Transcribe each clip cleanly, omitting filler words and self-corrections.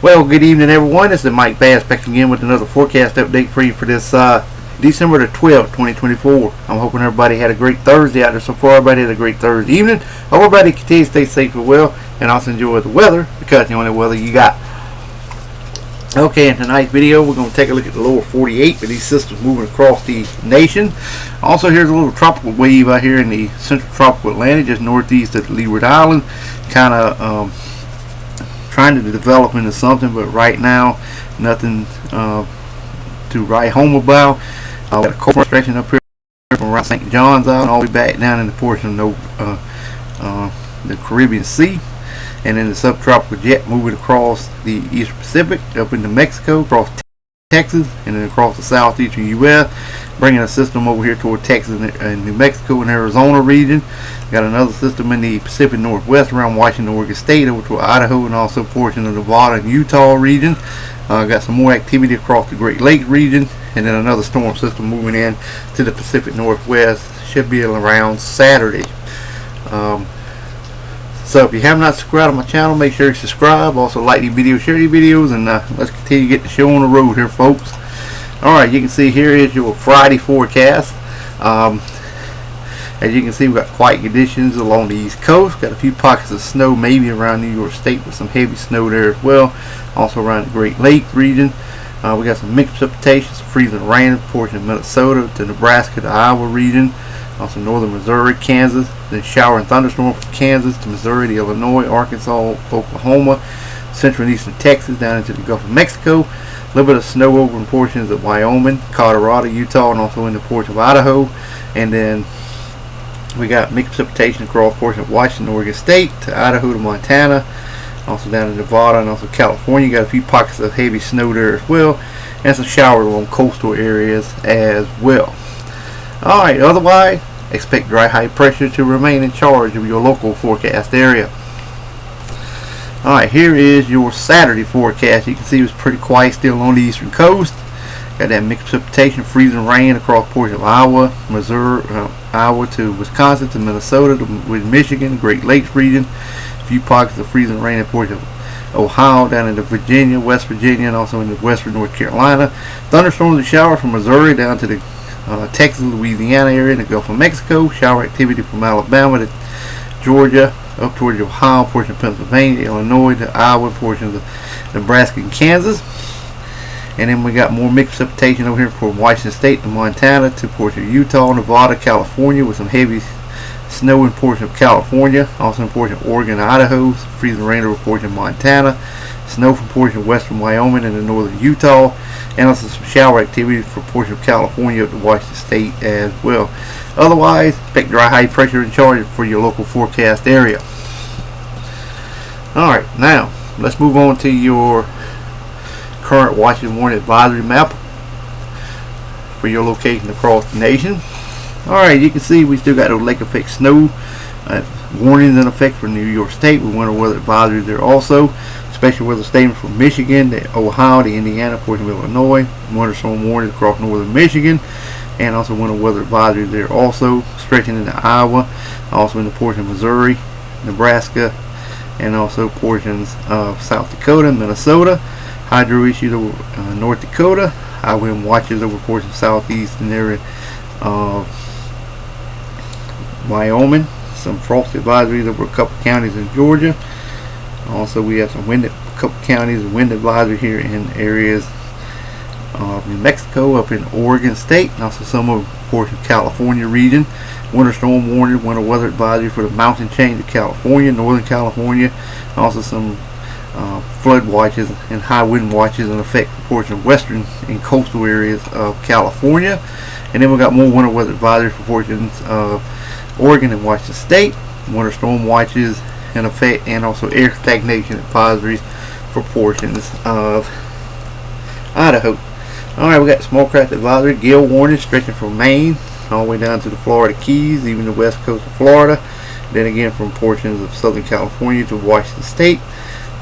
Well, good evening, everyone. This is Mike Bass back again with another forecast update for you for this December the 12th, 2024. I'm hoping everybody had a great Thursday out there so far. Everybody had a great Thursday evening. Hope everybody continue to stay safe and well, and also enjoy the weather because the only weather you got. Okay, in tonight's video, we're going to take a look at the lower 48 with these systems moving across the nation. Also, here's a little tropical wave out here in the central tropical Atlantic, just northeast of the Leeward Island. Kind of trying to develop into something, but right now nothing to write home about. Got a cold front stretching up here from around St. John's Island all the way back down in the portion of the Caribbean Sea, and then the subtropical jet moving across the Eastern Pacific up into Mexico, across Texas, and then across the southeastern U.S., bringing a system over here toward Texas and New Mexico and Arizona region. Got another system in the Pacific Northwest around Washington, Oregon State, over to Idaho, and also a portion of Nevada and Utah region. Got some more activity across the Great Lakes region, and then another storm system moving in to the Pacific Northwest. Should be around Saturday. So if you have not subscribed to my channel, make sure you subscribe. Also like these videos, share these videos, and let's continue to get the show on the road here, folks. Alright, you can see here is your Friday forecast. As you can see, we've got quiet conditions along the East Coast. Got a few pockets of snow maybe around New York State with some heavy snow there as well. Also around the Great Lakes region. We got some mixed precipitation, some freezing rain in portion of Minnesota to Nebraska to Iowa region. Also northern Missouri, Kansas. Then shower and thunderstorm from Kansas to Missouri to Illinois, Arkansas, Oklahoma, central and eastern Texas down into the Gulf of Mexico. A little bit of snow over in portions of Wyoming, Colorado, Utah, and also in the portion of Idaho. And then we got mixed precipitation across portion of Washington, Oregon State to Idaho to Montana, also down in Nevada and also California. Got a few pockets of heavy snow there as well, and some showers along coastal areas as well. Alright, otherwise, expect dry high pressure to remain in charge of your local forecast area. Alright, here is your Saturday forecast. You can see it's pretty quiet still on the eastern coast. Got that mixed precipitation, freezing rain across portions of Iowa, Missouri, Iowa to Wisconsin to Minnesota to Michigan, Great Lakes region. A few pockets of freezing rain in portions of Ohio down into Virginia, West Virginia, and also into western North Carolina. Thunderstorms and showers from Missouri down to the Texas, Louisiana area in the Gulf of Mexico. Shower activity from Alabama to Georgia, up towards Ohio, portion of Pennsylvania, Illinois to Iowa, portions of Nebraska and Kansas. And then we got more mixed precipitation over here from Washington State to Montana to portion of Utah, Nevada, California, with some heavy snow in portion of California, also in portion of Oregon, Idaho, freezing rain over portion of Montana, snow from portion of western Wyoming and the northern Utah, and also some shower activity for portion of California up to Washington State as well. Otherwise, expect dry high pressure in charge for your local forecast area. Alright, now let's move on to your current watch and warning advisory map for your location across the nation. Alright, you can see we still got those lake effect snow warnings in effect for New York State with winter weather advisories there also. Special weather statements from Michigan, the Ohio, the Indiana, portion of Illinois, winter storm warnings across northern Michigan, and also winter weather advisories there also, stretching into Iowa, also in the portion of Missouri, Nebraska, and also portions of South Dakota, Minnesota. Hydro issues over North Dakota. High wind watches over portions of southeastern area of Wyoming. Some frost advisories over a couple counties in Georgia. Also, we have some wind, a couple counties of wind advisory here in areas of New Mexico, up in Oregon State, and also some of portion of California region. Winter storm warning, winter weather advisory for the mountain chain of California, northern California. Also some flood watches and high wind watches in effect for portion of western and coastal areas of California. And then we got more winter weather advisories for portions of Oregon and Washington State, winter storm watches in effect, and also air stagnation advisories for portions of Idaho. Alright, we got small craft advisory, gale warning stretching from Maine all the way down to the Florida Keys, even the west coast of Florida. Then again from portions of Southern California to Washington State,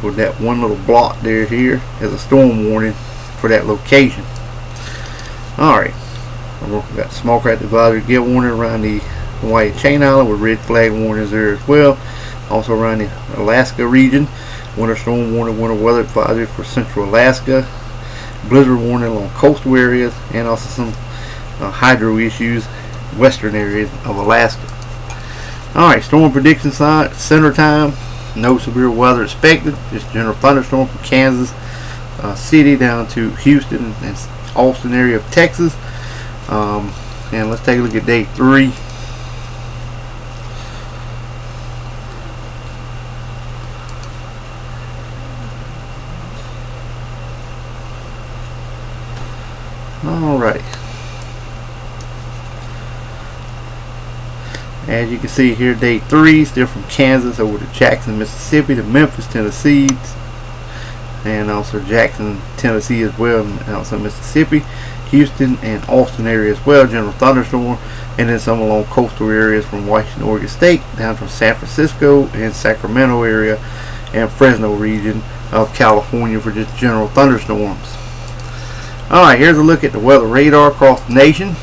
with that one little blot there here as a storm warning for that location. Alright, we got small craft advisory, gale warning around the Hawaii Chain Island with red flag warnings there as well. Also around the Alaska region. Winter storm warning, winter weather advisory for central Alaska, blizzard warning along coastal areas, and also some hydro issues western areas of Alaska. Alright, storm prediction center time. No severe weather expected. Just general thunderstorm from Kansas City down to Houston and Austin area of Texas. And let's take a look at day 3. Alright. As you can see here, day 3, still from Kansas over to Jackson, Mississippi, to Memphis, Tennessee, and also Jackson, Tennessee as well, and also Mississippi, Houston, and Austin area as well, general thunderstorm, and then some along coastal areas from Washington, Oregon State, down from San Francisco and Sacramento area, and Fresno region of California for just general thunderstorms. Alright, here's a look at the weather radar across the nation.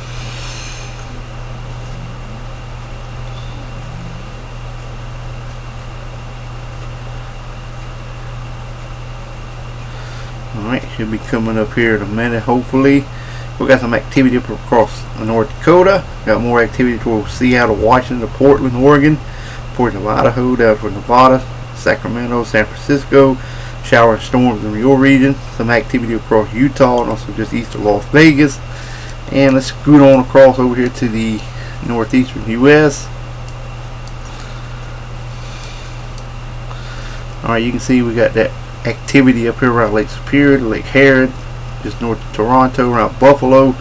Alright, should be coming up here in a minute, hopefully. We got some activity up across North Dakota. Got more activity towards Seattle, Washington, to Portland, Oregon, portion of Idaho, down for Nevada, Sacramento, San Francisco. Shower and storms in your region. Some activity across Utah and also just east of Las Vegas. And let's scoot on across over here to the northeastern U.S. Alright, you can see we got that activity up here around Lake Superior, Lake Herod, just north of Toronto, around Buffalo,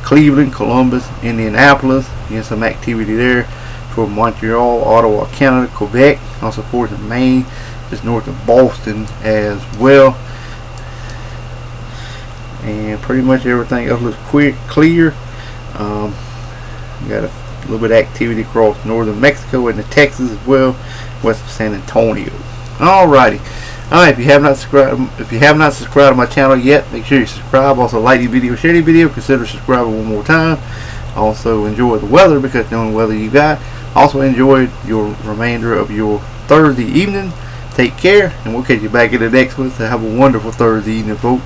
Cleveland, Columbus, Indianapolis. You have some activity there toward Montreal, Ottawa, Canada, Quebec, also portion of Maine, just north of Boston as well. And pretty much everything else looks clear. We got a little bit of activity across northern Mexico and Texas as well, west of San Antonio. Alrighty. Alright, if you have not subscribed to my channel yet, make sure you subscribe. Also like the video, share the video, consider subscribing one more time. Also enjoy the weather, because the only weather you got. Also enjoy your remainder of your Thursday evening. Take care, and we'll catch you back in the next one. So have a wonderful Thursday evening, folks.